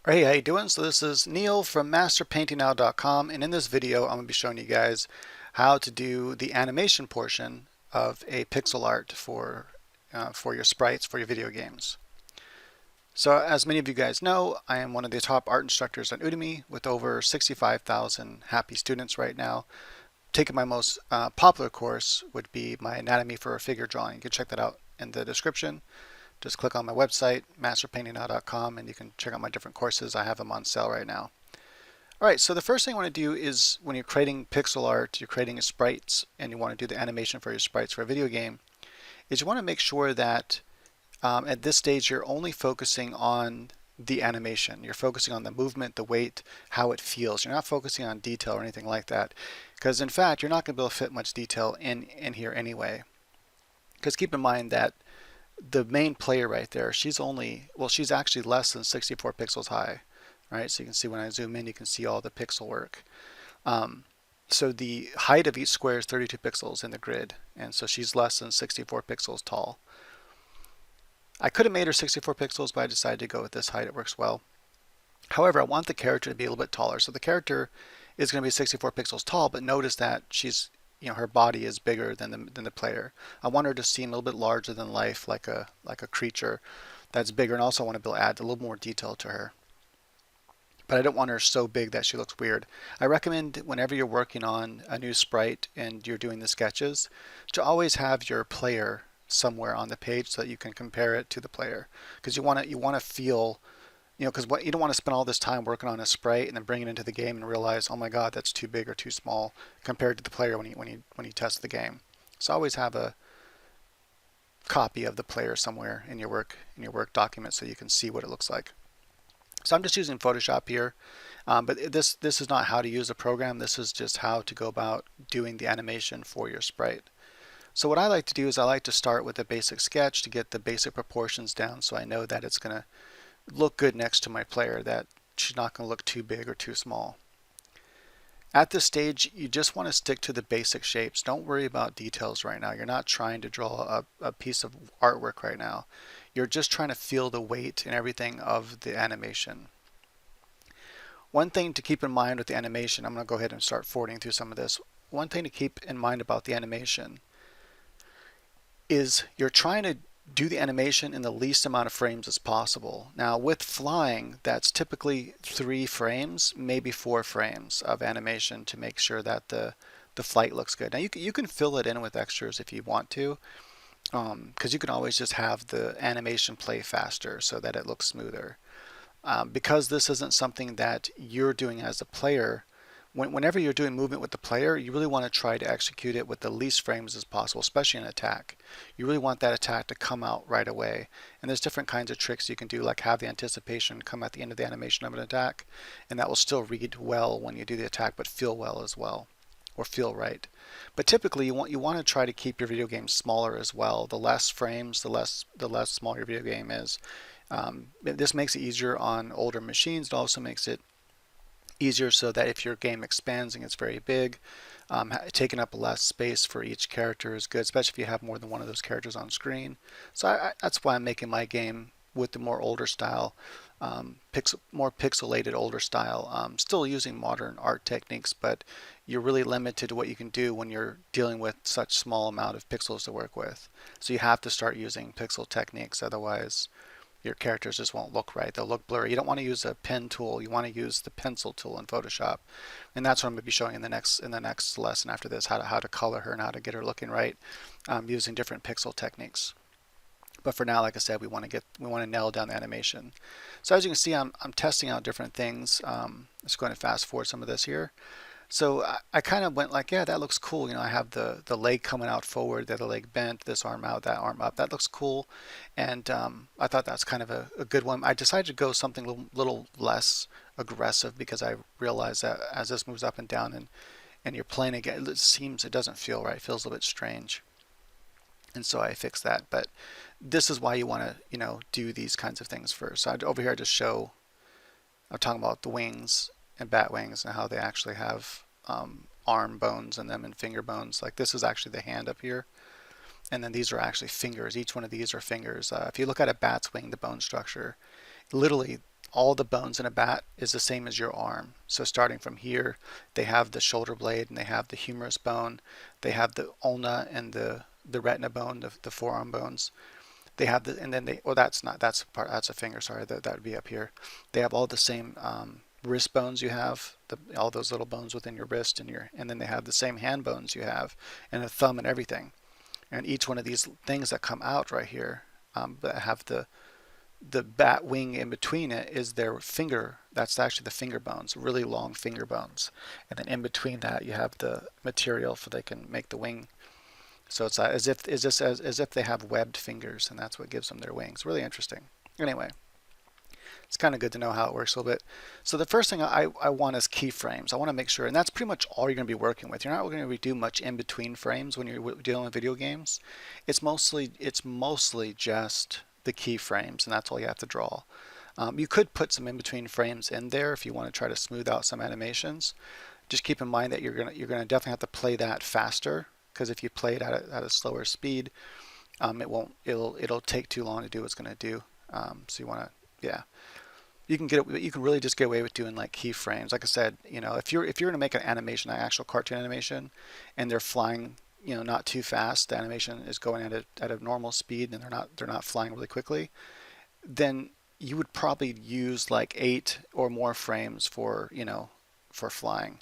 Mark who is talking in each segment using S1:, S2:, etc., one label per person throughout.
S1: Hey, how you doing? So this is Neil from masterpaintingnow.com, and in this video I'm going to be showing you guys how to do the animation portion of a pixel art for your sprites for your video games. So as many of you guys know, I am one of the top art instructors on Udemy with over 65,000 happy students right now. Taking my most popular course would be my Anatomy for a Figure Drawing. You can check that out in the description. Just click on my website, masterpaintingnow.com, and you can check out my different courses. I have them on sale right now. All right, so the first thing you want to do is when you're creating pixel art, you're creating sprites, and you want to do the animation for your sprites for a video game, is you want to make sure that at this stage you're only focusing on the animation. You're focusing on the movement, the weight, how it feels. You're not focusing on detail or anything like that. Because in fact, you're not going to be able to fit much detail in here anyway. Because keep in mind that the main player right there, she's actually less than 64 pixels high, right? So you can see when I zoom in, you can see all the pixel work. So the height of each square is 32 pixels in the grid, and so she's less than 64 pixels tall. I could have made her 64 pixels, but I decided to go with this height. It works well. However, I want the character to be a little bit taller. So the character is going to be 64 pixels tall, but notice that her body is bigger than the player. I want her to seem a little bit larger than life, like a creature that's bigger, and also I want to add a little more detail to her. But I don't want her so big that she looks weird. I recommend whenever you're working on a new sprite and you're doing the sketches to always have your player somewhere on the page so that you can compare it to the player, because you want to feel, because you don't want to spend all this time working on a sprite and then bring it into the game and realize, oh my God, that's too big or too small compared to the player when you test the game. So always have a copy of the player somewhere in your work document so you can see what it looks like. So I'm just using Photoshop here, but this is not how to use a program. This is just how to go about doing the animation for your sprite. So what I like to do is I like to start with a basic sketch to get the basic proportions down, so I know that it's going to look good next to my player, that she's not going to look too big or too small. At this stage, you just want to stick to the basic shapes. Don't worry about details right now. You're not trying to draw a piece of artwork right now. You're just trying to feel the weight and everything of the animation. One thing to keep in mind with the animation, I'm going to go ahead and start forwarding through some of this. One thing to keep in mind about the animation is you're trying to do the animation in the least amount of frames as possible. Now with flying, that's typically 3 frames, maybe 4 frames of animation to make sure that the flight looks good. Now you can fill it in with extras if you want to, because you can always just have the animation play faster so that it looks smoother. Because this isn't something that you're doing as a player, whenever you're doing movement with the player, you really want to try to execute it with the least frames as possible, especially an attack. You really want that attack to come out right away. And there's different kinds of tricks you can do, like have the anticipation come at the end of the animation of an attack, and that will still read well when you do the attack, but feel well as well, or feel right. But typically you want to try to keep your video game smaller as well. The less frames, the less small your video game is. This makes it easier on older machines. It also makes it easier so that if your game expands and gets very big, taking up less space for each character is good, especially if you have more than one of those characters on screen. So that's why I'm making my game with the more older style, more pixelated older style, still using modern art techniques, but you're really limited to what you can do when you're dealing with such small amount of pixels to work with. So you have to start using pixel techniques, otherwise your characters just won't look right. They'll look blurry. You don't want to use a pen tool. You want to use the pencil tool in Photoshop, and that's what I'm going to be showing in the next lesson after this, how to color her and how to get her looking right, using different pixel techniques. But for now, like I said, we want to nail down the animation. So as you can see, I'm testing out different things. Just going to fast forward some of this here. So I kind of went like, yeah, that looks cool. I have the leg coming out forward, the other leg bent, this arm out, that arm up. That looks cool. And I thought that's kind of a good one. I decided to go something a little less aggressive because I realized that as this moves up and down and you're playing again, it doesn't feel right. It feels a little bit strange. And so I fixed that. But this is why you want to, do these kinds of things first. So over here I just show, I'm talking about the wings and bat wings and how they actually have arm bones in them and finger bones. Like this is actually the hand up here, and then these are actually fingers. Each one of these are fingers. If you look at a bat's wing, the bone structure, literally all the bones in a bat is the same as your arm. So starting from here, they have the shoulder blade and they have the humerus bone, they have the ulna and the retina bone, the forearm bones. They have the, and then they, well, that's not, that's part, that's a finger, sorry, that would be up here. They have all the same wrist bones you have, all those little bones within your wrist and then they have the same hand bones you have, and a thumb and everything. And each one of these things that come out right here that have the bat wing in between it is their finger. That's actually the finger bones, really long finger bones. And then in between that you have the material so they can make the wing. So it's as if they have webbed fingers, and that's what gives them their wings. Really interesting. Anyway, it's kind of good to know how it works a little bit. So the first thing I want is keyframes. I want to make sure, and that's pretty much all you're going to be working with. You're not going to do much in between frames when you're dealing with video games. It's mostly just the keyframes, and that's all you have to draw. You could put some in between frames in there if you want to try to smooth out some animations. Just keep in mind that you're gonna definitely have to play that faster, because if you play it at a slower speed, it'll take too long to do what it's going to do. So you want to, yeah. You can really just get away with doing like keyframes. Like I said, if you're going to make an animation, an actual cartoon animation, and they're flying, not too fast, the animation is going at a normal speed, and they're not flying really quickly, then you would probably use like 8 or more frames for for flying.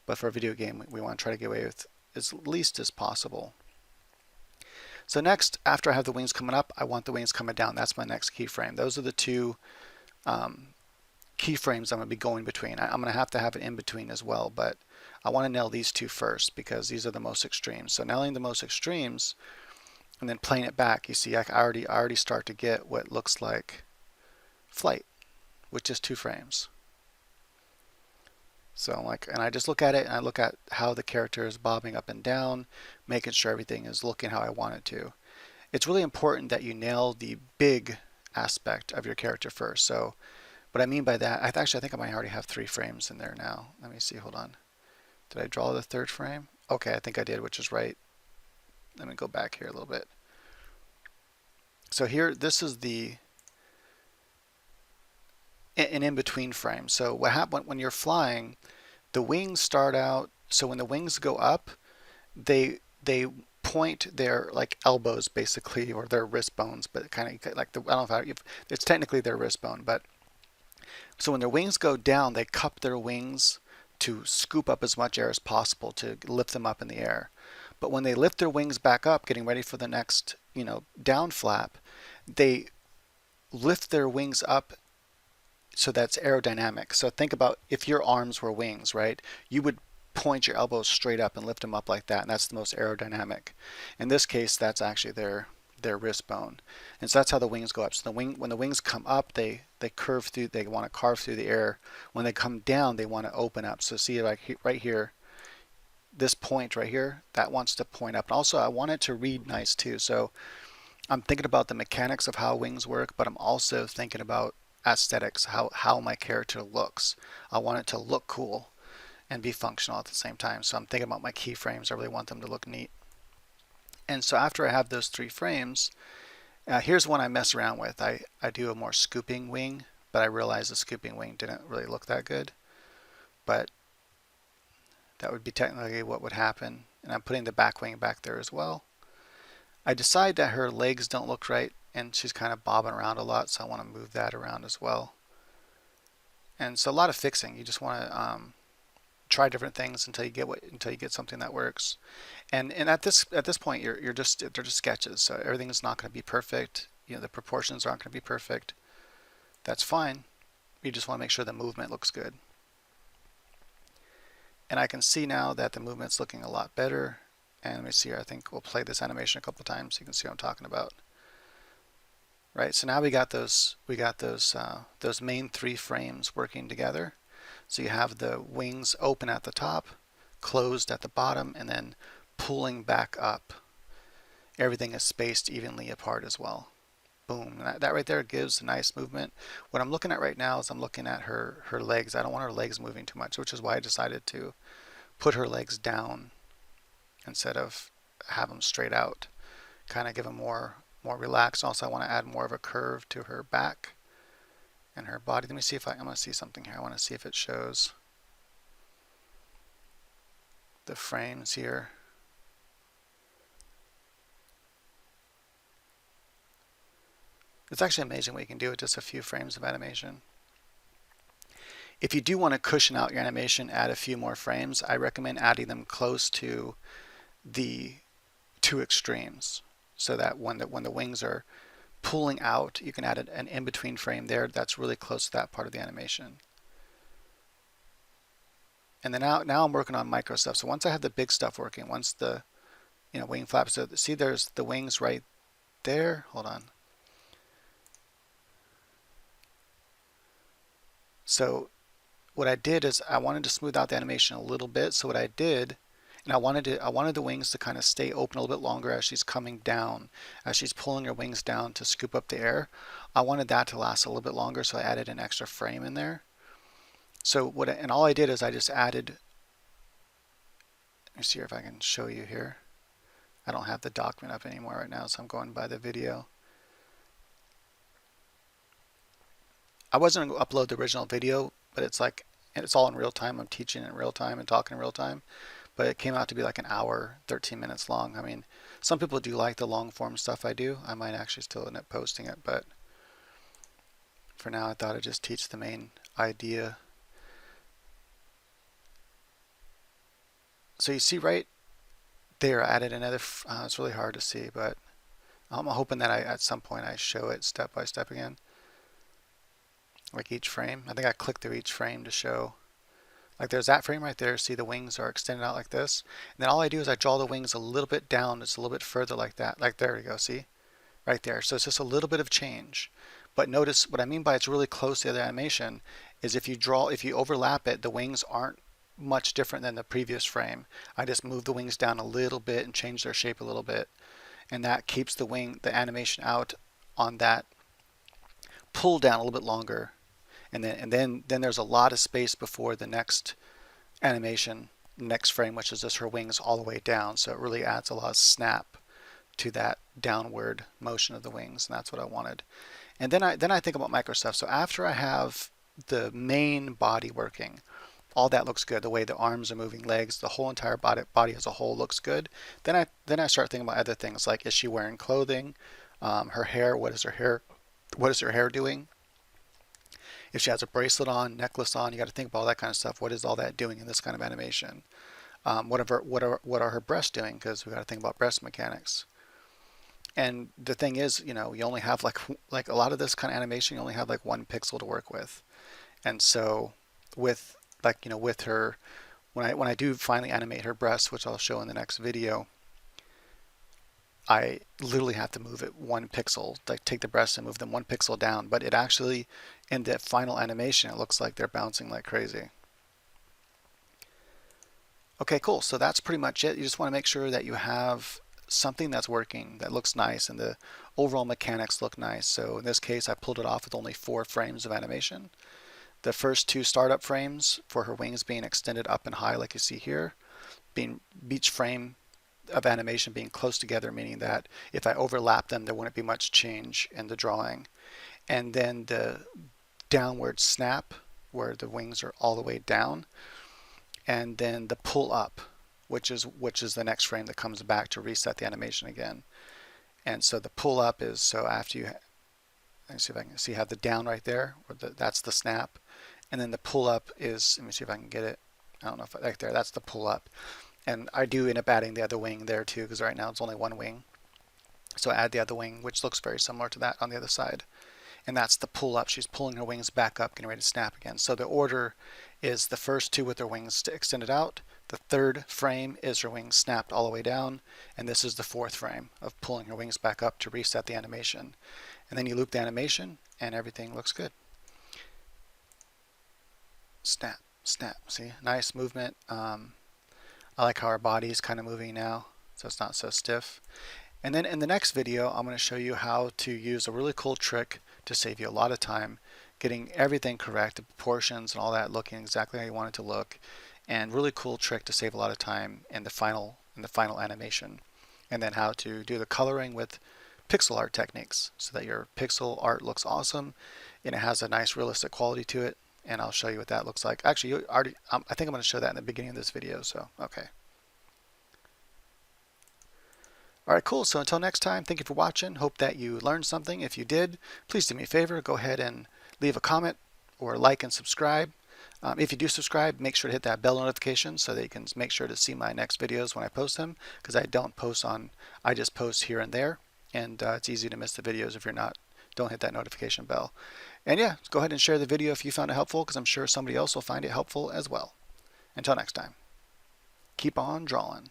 S1: But for a video game, we want to try to get away with as least as possible. So next, after I have the wings coming up, I want the wings coming down. That's my next keyframe. Those are the two keyframes I'm going to be going between. I'm going to have it in between as well, but I want to nail these two first because these are the most extremes. So nailing the most extremes and then playing it back, you see I already start to get what looks like flight with just 2 frames. So and I just look at it and I look at how the character is bobbing up and down, making sure everything is looking how I want it to. It's really important that you nail the big aspect of your character first. So what I mean by that, I think I might already have 3 frames in there now. Let me see, hold on. Did I draw the 3rd frame? Okay, I think I did, which is right. Let me go back here a little bit. So here, this is an in-between frame. So what happens when you're flying, the wings start out, so when the wings go up, they point their like elbows basically, or their wrist bones, but kind of like I don't know if it's technically their wrist bone, but so when their wings go down, they cup their wings to scoop up as much air as possible to lift them up in the air. But when they lift their wings back up, getting ready for the next, down flap, they lift their wings up so that's aerodynamic. So think about if your arms were wings, right? You would point your elbows straight up and lift them up like that, and that's the most aerodynamic. In this case, that's actually their wrist bone, and so that's how the wings go up. So when the wings come up, they curve through. They want to carve through the air. When they come down, they want to open up. So see, like right here, this point right here, that wants to point up. And also, I want it to read nice too. So I'm thinking about the mechanics of how wings work, but I'm also thinking about aesthetics, how my character looks. I want it to look cool and be functional at the same time. So I'm thinking about my keyframes. I really want them to look neat. And so after I have those 3 frames, here's one I mess around with. I do a more scooping wing, but I realized the scooping wing didn't really look that good. But that would be technically what would happen. And I'm putting the back wing back there as well. I decide that her legs don't look right, and she's kind of bobbing around a lot, so I want to move that around as well. And so a lot of fixing. You just want to try different things until you get something that works. And at this point, they're just sketches, so everything is not going to be perfect. The proportions aren't going to be perfect. That's fine. You just want to make sure the movement looks good. And I can see now that the movement's looking a lot better. And let me see here. I think we'll play this animation a couple times so you can see what I'm talking about. Right. So now we got those main 3 frames working together. So you have the wings open at the top, closed at the bottom, and then pulling back up. Everything is spaced evenly apart as well. Boom. And that right there gives a nice movement. What I'm looking at right now is I'm looking at her legs. I don't want her legs moving too much, which is why I decided to put her legs down instead of have them straight out. Kind of give them more relaxed. Also, I want to add more of a curve to her back. and her body. Let me see if I'm going to see something here. I want to see if it shows the frames here. It's actually amazing what you can do with just a few frames of animation. If you do want to cushion out your animation, add a few more frames, I recommend adding them close to the two extremes, so that when the wings are pulling out, you can add an in-between frame there that's really close to that part of the animation. And then now I'm working on micro stuff. So once I have the big stuff working, once the wing flaps, so see there's the wings right there. Hold on. So what I did is I wanted to smooth out the animation a little bit. So what I did, and I wanted the wings to kind of stay open a little bit longer as she's coming down, as she's pulling her wings down to scoop up the air. I wanted that to last a little bit longer, so I added an extra frame in there. So and all I did is I just added, let me see if I can show you here. I don't have the document up anymore right now, so I'm going by the video. I wasn't going to upload the original video, but it's all in real time. I'm teaching in real time and talking in real time. But it came out to be like an hour, 13 minutes long. I mean, some people do like the long form stuff I do. I might actually still end up posting it, but for now I thought I'd just teach the main idea. So you see right there, I added another, it's really hard to see, but I'm hoping that at some point I show it step by step again. Like each frame. I think I clicked through each frame to show. Like there's that frame right there. See the wings are extended out like this. And then all I do is I draw the wings a little bit down. It's a little bit further like that. Like there we go. See? Right there. So it's just a little bit of change. But notice what I mean by it's really close to the other animation is if you overlap it, the wings aren't much different than the previous frame. I just move the wings down a little bit and change their shape a little bit. And that keeps the animation out on that pull down a little bit longer. And then there's a lot of space before the next animation, next frame, which is just her wings all the way down. So it really adds a lot of snap to that downward motion of the wings, and that's what I wanted. And then I think about micro stuff. So after I have the main body working, all that looks good. The way the arms are moving, legs, the whole entire body as a whole looks good. Then I start thinking about other things like, is she wearing clothing? Her hair, what is her hair doing? If she has a bracelet on, necklace on, you got to think about all that kind of stuff. What is all that doing in this kind of animation? What are her breasts doing? Because we got to think about breast mechanics. And the thing is, you only have like a lot of this kind of animation, you only have like one pixel to work with. And so with with her, when I do finally animate her breasts, which I'll show in the next video, I literally have to move it 1 pixel, like take the breasts and move them 1 pixel down. But it actually, in the final animation, it looks like they're bouncing like crazy. Okay, cool. So that's pretty much it. You just want to make sure that you have something that's working, that looks nice, and the overall mechanics look nice. So in this case, I pulled it off with only 4 frames of animation. The first 2 startup frames for her wings being extended up and high, like you see here, being each frame of animation being close together, meaning that if I overlap them, there wouldn't be much change in the drawing. And then the downward snap, where the wings are all the way down, and then the pull up, which is the next frame that comes back to reset the animation again. And so the pull up is, so after you, let me see if I can see, have the down right there, that's the snap, and then the pull up is, let me see if I can get it. I don't know if right there, that's the pull up. And I do end up adding the other wing there too, because right now it's only 1 wing. So I add the other wing, which looks very similar to that on the other side. And that's the pull up. She's pulling her wings back up, getting ready to snap again. So the order is the first 2 with their wings extended out. The 3rd frame is her wings snapped all the way down. And this is the 4th frame of pulling her wings back up to reset the animation. And then you loop the animation and everything looks good. Snap, snap. See, nice movement. I like how our body is kind of moving now, so it's not so stiff. And then in the next video, I'm going to show you how to use a really cool trick to save you a lot of time, getting everything correct, the proportions and all that looking exactly how you want it to look, and really cool trick to save a lot of time in the final animation. And then how to do the coloring with pixel art techniques so that your pixel art looks awesome and it has a nice realistic quality to it, and I'll show you what that looks like. Actually, you already, I think I'm going to show that in the beginning of this video, so okay. Alright, cool. So until next time, thank you for watching. Hope that you learned something. If you did, please do me a favor. Go ahead and leave a comment or like and subscribe. If you do subscribe, make sure to hit that bell notification so that you can make sure to see my next videos when I post them, because I don't post on, I just post here and there, and it's easy to miss the videos if you're not, don't hit that notification bell. And yeah, go ahead and share the video if you found it helpful, because I'm sure somebody else will find it helpful as well. Until next time, keep on drawing.